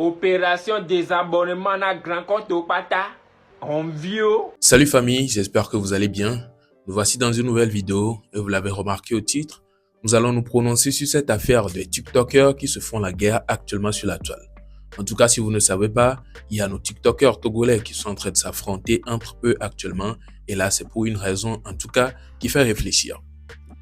Opération désabonnement na grand compte au pata. En vieux. Salut famille, j'espère que vous allez bien. Nous voici dans une nouvelle vidéo et vous l'avez remarqué au titre, nous allons nous prononcer sur cette affaire des TikTokers qui se font la guerre actuellement sur la toile. En tout cas, si vous ne savez pas, il y a nos TikTokers togolais qui sont en train de s'affronter entre eux actuellement et là c'est pour une raison en tout cas qui fait réfléchir.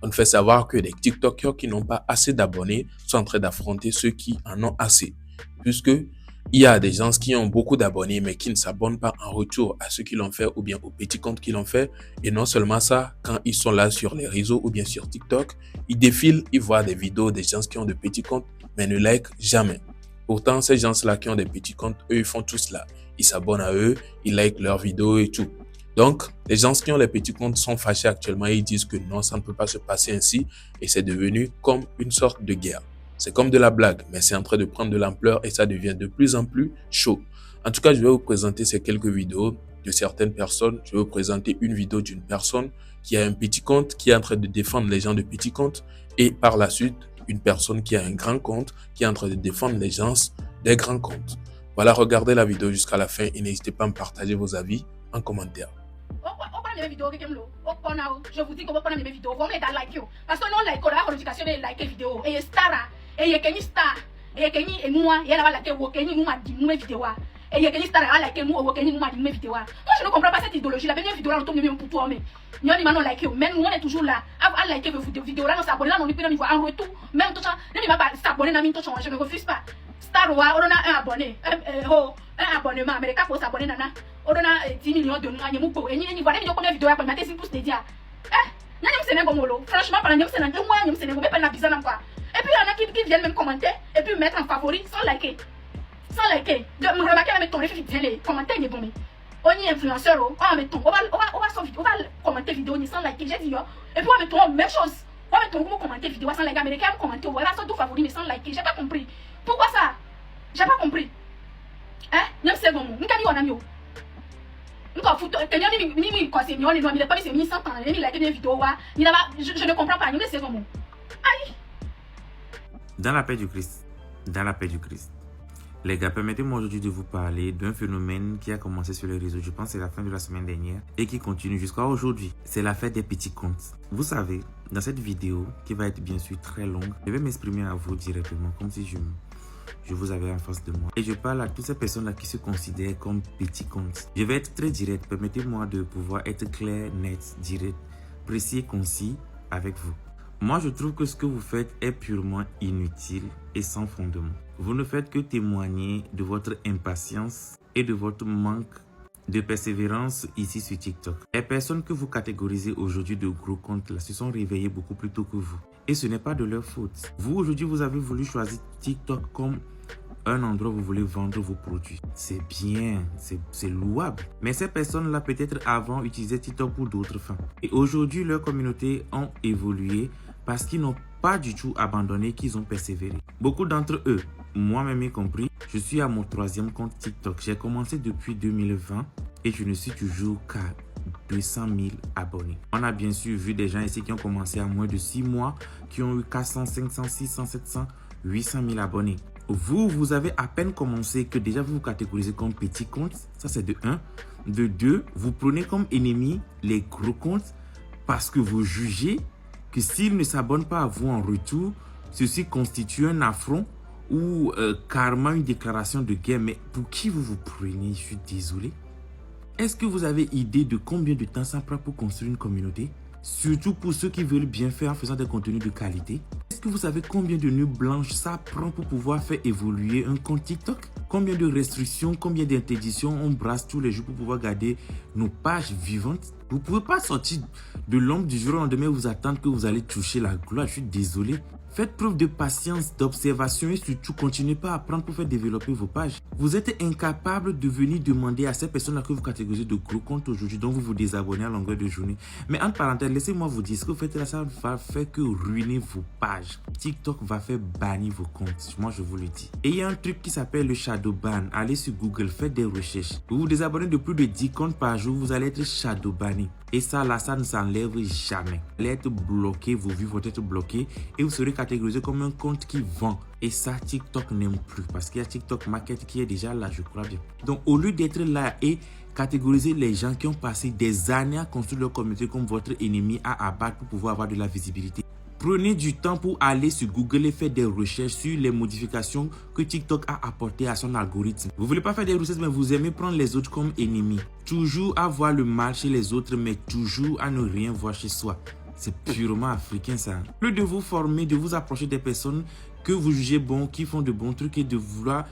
On fait savoir que les TikTokers qui n'ont pas assez d'abonnés sont en train d'affronter ceux qui en ont assez. Puisque il y a des gens qui ont beaucoup d'abonnés mais qui ne s'abonnent pas en retour à ceux qui l'ont fait ou bien aux petits comptes qui l'ont fait. Et non seulement ça, quand ils sont là sur les réseaux ou bien sur TikTok, ils défilent, ils voient des vidéos des gens qui ont de petits comptes mais ne like jamais. Pourtant, ces gens-là qui ont des petits comptes, eux, ils font tout cela. Ils s'abonnent à eux, ils like leurs vidéos et tout. Donc, les gens qui ont les petits comptes sont fâchés actuellement et ils disent que non, ça ne peut pas se passer ainsi et c'est devenu comme une sorte de guerre. C'est comme de la blague, mais c'est en train de prendre de l'ampleur et ça devient de plus en plus chaud. En tout cas, je vais vous présenter ces quelques vidéos de certaines personnes. Je vais vous présenter une vidéo d'une personne qui a un petit compte, qui est en train de défendre les gens de petits comptes et par la suite, une personne qui a un grand compte, qui est en train de défendre les gens des grands comptes. Voilà, regardez la vidéo jusqu'à la fin et n'hésitez pas à me partager vos avis en commentaire. Je vous dis que vous prenez mes vidéos, vous mettez à like. Parce que non, like, la notification de like vidéo. Et star, et il y a quelqu'un star, et il y a quelqu'un et moi, il y a la like, quelqu'un nous m'a dit mes vidéos. Et il y a quelqu'un star, à like, nous, ou quelqu'un nous m'a dit mes vidéos. Moi, je ne comprends pas cette idéologie. La première vidéo là, on tombe même pour toi, mais nous, on dit like, même nous, on est toujours là. À liker vos vidéos là, on s'abonne là, on est plus en retour. Même tout ça, ne m'a pas s'abonner dans tout ça, je ne refuse pas. Star, on a un abonné, un abonnement, mais les cas pour s'abonner, nana. On a 10 millions de mois, et vous voyez combien de vidéos pour mettre 6 pouces de dia. Franchement, pendant que c'est un mois, c'est pas bizarre quoi. Et puis il y en a qui viennent même commenter et puis mettre en favori sans liker. Sans liker. De me remarquer avec ton réflexe, les commentaires, il est bon. On est influenceur, on va commenter vidéo sans liker. J'ai dit, et puis on va mettre même chose. On va mettre commenter vidéo sans liker. Américains commenter, voilà, ça tout favori mais sans liker. J'ai pas compris. Pourquoi ça? J'ai pas compris. Hein? Même c'est bon. Nous on a mieux. Je ne comprends pas. Dans la paix du Christ. Dans la paix du Christ. Les gars, permettez-moi aujourd'hui de vous parler d'un phénomène qui a commencé sur les réseaux, je pense que c'est la fin de la semaine dernière, et qui continue jusqu'à aujourd'hui. C'est l'affaire des petits comptes. Vous savez, dans cette vidéo, qui va être bien sûr très longue, je vais m'exprimer à vous directement, comme si je vous avais en face de moi. Et je parle à toutes ces personnes-là qui se considèrent comme petits comptes. Je vais être très direct. Permettez-moi de pouvoir être clair, net, direct, précis et concis avec vous. Moi, je trouve que ce que vous faites est purement inutile et sans fondement. Vous ne faites que témoigner de votre impatience et de votre manque de persévérance ici sur TikTok. Les personnes que vous catégorisez aujourd'hui de gros comptes là se sont réveillées beaucoup plus tôt que vous. Et ce n'est pas de leur faute. Vous, aujourd'hui, vous avez voulu choisir TikTok comme un endroit où vous voulez vendre vos produits. C'est bien, c'est louable. Mais ces personnes-là, peut-être avant, utilisaient TikTok pour d'autres fins. Et aujourd'hui, leurs communautés ont évolué parce qu'ils n'ont pas du tout abandonné, qu'ils ont persévéré. Beaucoup d'entre eux, moi-même y compris, je suis à mon 3e compte TikTok. J'ai commencé depuis 2020 et je ne suis toujours qu'à 200 000 abonnés. On a bien sûr vu des gens ici qui ont commencé à moins de 6 mois, qui ont eu 400, 500, 600, 700, 800 000 abonnés. Vous avez à peine commencé que déjà vous vous catégorisez comme petit compte. Ça, c'est de 1. De 2, vous prenez comme ennemi les gros comptes parce que vous jugez que s'ils ne s'abonnent pas à vous en retour, ceci constitue un affront ou carrément une déclaration de guerre. Mais pour qui vous vous prenez? Je suis désolé. Est-ce que vous avez idée de combien de temps ça prend pour construire une communauté? Surtout pour ceux qui veulent bien faire en faisant des contenus de qualité. Est-ce que vous savez combien de nuits blanches ça prend pour pouvoir faire évoluer un compte TikTok? Combien de restrictions, combien d'interdictions on brasse tous les jours pour pouvoir garder nos pages vivantes? Vous ne pouvez pas sortir de l'ombre du jour au lendemain et vous attendre que vous allez toucher la gloire. Je suis désolé. Faites preuve de patience, d'observation et surtout continuez pas à apprendre pour faire développer vos pages. Vous êtes incapable de venir demander à ces personnes que vous catégorisez de gros comptes aujourd'hui dont vous vous désabonnez à longueur de journée. Mais entre parenthèses, laissez-moi vous dire, ce que vous faites là, ça va faire que ruiner vos pages. TikTok va faire bannir vos comptes, moi je vous le dis. Et il y a un truc qui s'appelle le shadow ban. Allez sur Google, faites des recherches. Vous vous désabonnez de plus de 10 comptes par jour, vous allez être shadow banné. Et ça là, ça ne s'enlève jamais. Vous allez être bloqué, vos vues vont être bloquées et vous serez catégorisé catégorisé comme un compte qui vend. Et ça, TikTok n'aime plus parce qu'il y a TikTok Market qui est déjà là, je crois bien. Donc, au lieu d'être là et catégoriser les gens qui ont passé des années à construire leur communauté comme votre ennemi à abattre pour pouvoir avoir de la visibilité, prenez du temps pour aller sur Google et faire des recherches sur les modifications que TikTok a apportées à son algorithme. Vous ne voulez pas faire des recherches, mais vous aimez prendre les autres comme ennemis. Toujours à voir le mal chez les autres, mais toujours à ne rien voir chez soi. C'est purement africain ça. Plus de vous former, de vous approcher des personnes que vous jugez bons, qui font de bons trucs et de vouloir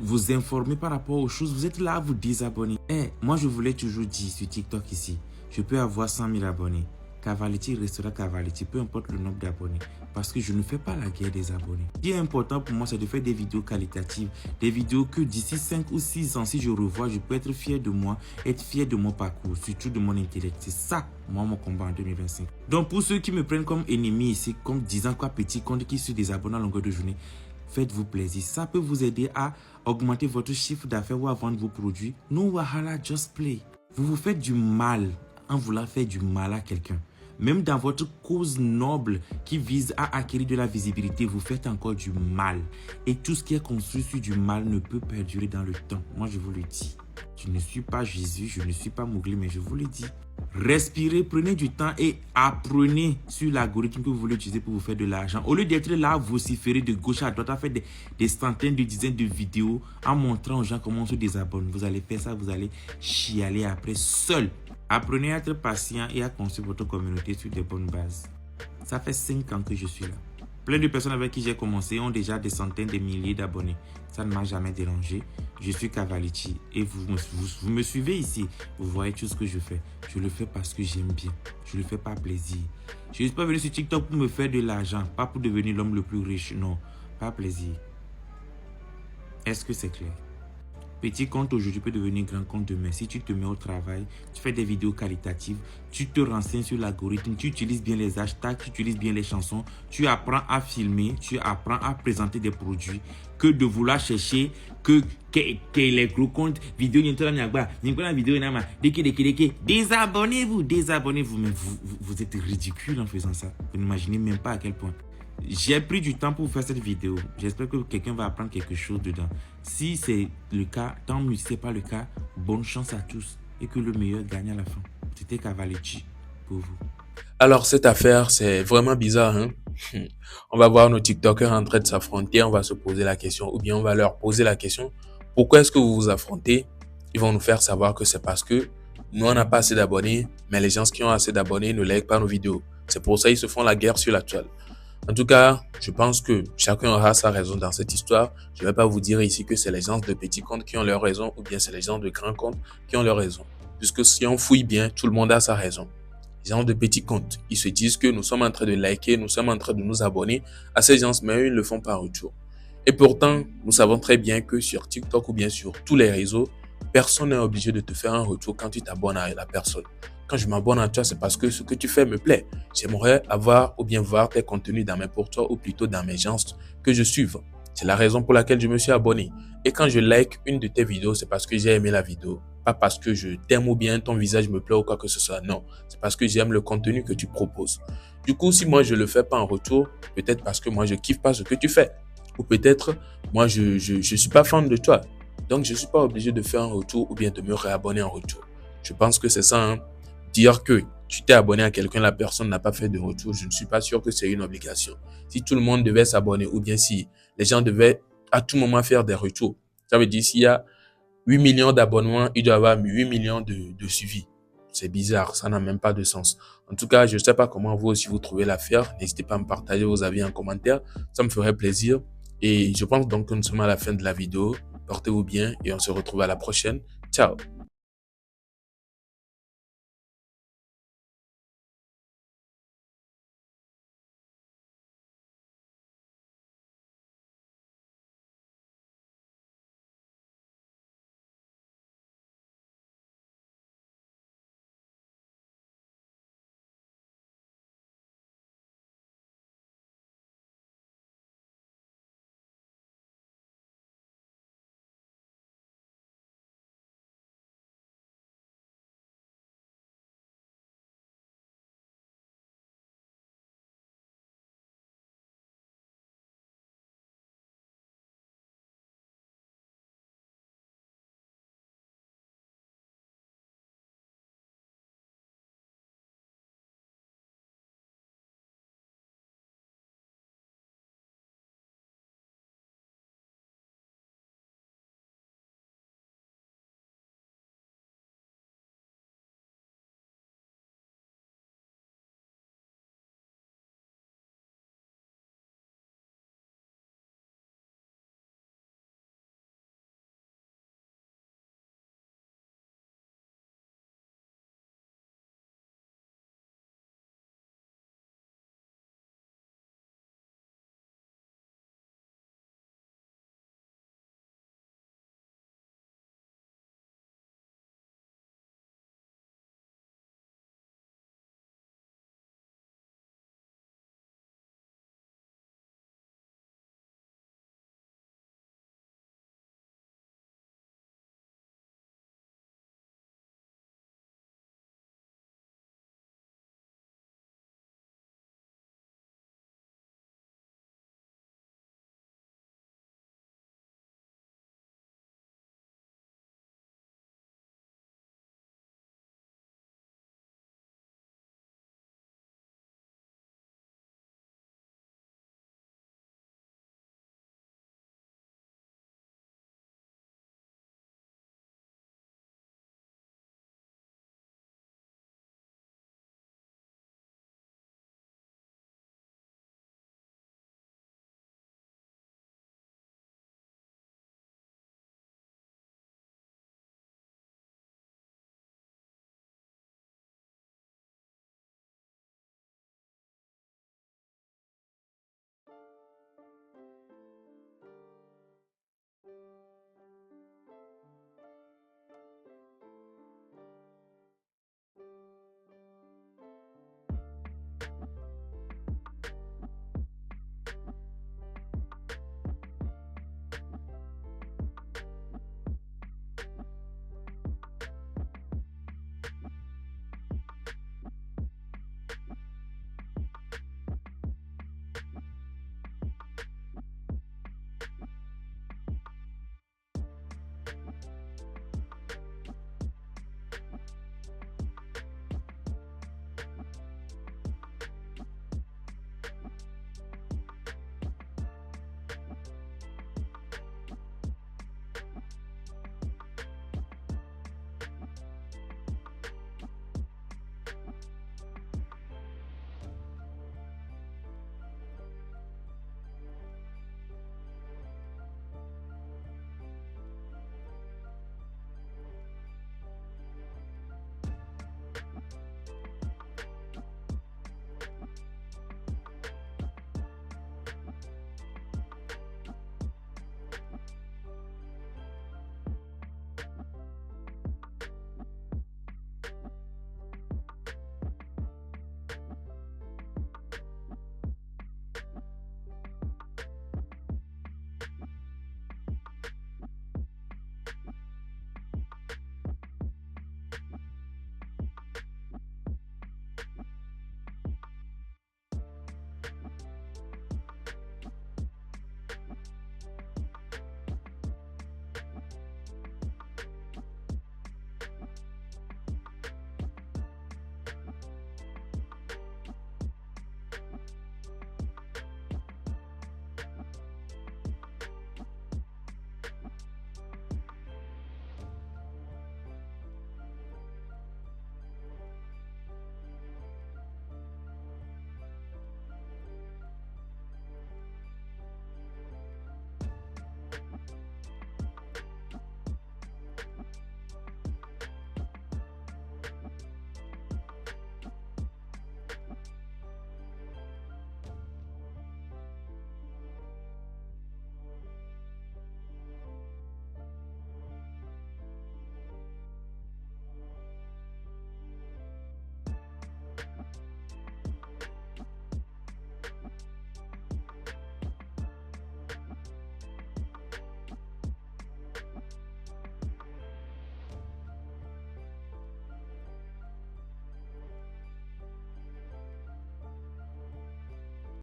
vous informer par rapport aux choses, vous êtes là à vous désabonner. Moi je vous l'ai toujours dit sur TikTok ici, je peux avoir 100 000 abonnés. Cavality restera Cavality, peu importe le nombre d'abonnés. Parce que je ne fais pas la guerre des abonnés. Ce qui est important pour moi, c'est de faire des vidéos qualitatives. Des vidéos que d'ici 5 ou 6 ans, si je revois, je peux être fier de moi, être fier de mon parcours, surtout de mon intellect. C'est ça, moi, mon combat en 2025. Donc, pour ceux qui me prennent comme ennemi ici, comme disant quoi petit compte qui se désabonne à longueur de journée, faites-vous plaisir. Ça peut vous aider à augmenter votre chiffre d'affaires ou à vendre vos produits. No wahala, just play. Vous vous faites du mal en voulant faire du mal à quelqu'un. Même dans votre cause noble qui vise à acquérir de la visibilité, vous faites encore du mal. Et tout ce qui est construit sur du mal ne peut perdurer dans le temps. Moi, je vous le dis. Je ne suis pas Jésus, je ne suis pas Mowgli, mais je vous le dis. Respirez, prenez du temps et apprenez sur l'algorithme que vous voulez utiliser pour vous faire de l'argent. Au lieu d'être là à vociférer de gauche à droite, à faire des centaines, de dizaines de vidéos en montrant aux gens comment on se désabonne. Vous allez faire ça, vous allez chialer après seul. Apprenez à être patient et à construire votre communauté sur des bonnes bases. Ça fait 5 ans que je suis là. Plein de personnes avec qui j'ai commencé ont déjà des centaines de milliers d'abonnés. Ça ne m'a jamais dérangé. Je suis Cavality et vous me suivez ici. Vous voyez tout ce que je fais. Je le fais parce que j'aime bien. Je le fais par plaisir. Je ne suis pas venu sur TikTok pour me faire de l'argent, pas pour devenir l'homme le plus riche. Non, pas plaisir. Est-ce que c'est clair? Petit compte aujourd'hui peut devenir grand compte demain. Si tu te mets au travail, tu fais des vidéos qualitatives, tu te renseignes sur l'algorithme, tu utilises bien les hashtags, tu utilises bien les chansons, tu apprends à filmer, tu apprends à présenter des produits, que de vouloir chercher que les gros comptes vidéo désabonnez-vous, mais vous êtes ridicule en faisant ça. Vous n'imaginez même pas à quel point. J'ai pris du temps pour faire cette vidéo. J'espère que quelqu'un va apprendre quelque chose dedans. Si c'est le cas, tant mieux. Si ce n'est pas le cas, bonne chance à tous. Et que le meilleur gagne à la fin. C'était Cavality pour vous. Alors, cette affaire, c'est vraiment bizarre, hein? On va voir nos TikTokers en train de s'affronter. On va se poser la question, ou bien on va leur poser la question. Pourquoi est-ce que vous vous affrontez? Ils vont nous faire savoir que c'est parce que nous, on n'a pas assez d'abonnés, mais les gens qui ont assez d'abonnés ne likent pas nos vidéos. C'est pour ça qu'ils se font la guerre sur la toile. En tout cas, je pense que chacun aura sa raison dans cette histoire. Je ne vais pas vous dire ici que c'est les gens de petits comptes qui ont leur raison ou bien c'est les gens de grands comptes qui ont leur raison. Puisque si on fouille bien, tout le monde a sa raison. Les gens de petits comptes, ils se disent que nous sommes en train de liker, nous sommes en train de nous abonner à ces gens, mais eux, ils ne le font pas en retour. Et pourtant, nous savons très bien que sur TikTok ou bien sur tous les réseaux, personne n'est obligé de te faire un retour quand tu t'abonnes à la personne. Quand je m'abonne à toi, c'est parce que ce que tu fais me plaît. J'aimerais avoir ou bien voir tes contenus dans mes portraits ou plutôt dans mes gens que je suive. C'est la raison pour laquelle je me suis abonné. Et quand je like une de tes vidéos, c'est parce que j'ai aimé la vidéo. Pas parce que je t'aime ou bien ton visage me plaît ou quoi que ce soit. Non, c'est parce que j'aime le contenu que tu proposes. Du coup, si moi je le fais pas en retour, peut-être parce que moi je kiffe pas ce que tu fais. Ou peut-être moi je suis pas fan de toi. Donc je suis pas obligé de faire un retour ou bien de me réabonner en retour. Je pense que c'est ça, hein. Dire que tu t'es abonné à quelqu'un, la personne n'a pas fait de retour, je ne suis pas sûr que c'est une obligation. Si tout le monde devait s'abonner ou bien si les gens devaient à tout moment faire des retours, ça veut dire s'il y a 8 millions d'abonnements, il doit y avoir 8 millions de suivis. C'est bizarre, ça n'a même pas de sens. En tout cas, je ne sais pas comment vous aussi vous trouvez l'affaire. N'hésitez pas à me partager vos avis en commentaire, ça me ferait plaisir. Et je pense donc que nous sommes à la fin de la vidéo. Portez-vous bien et on se retrouve à la prochaine. Ciao!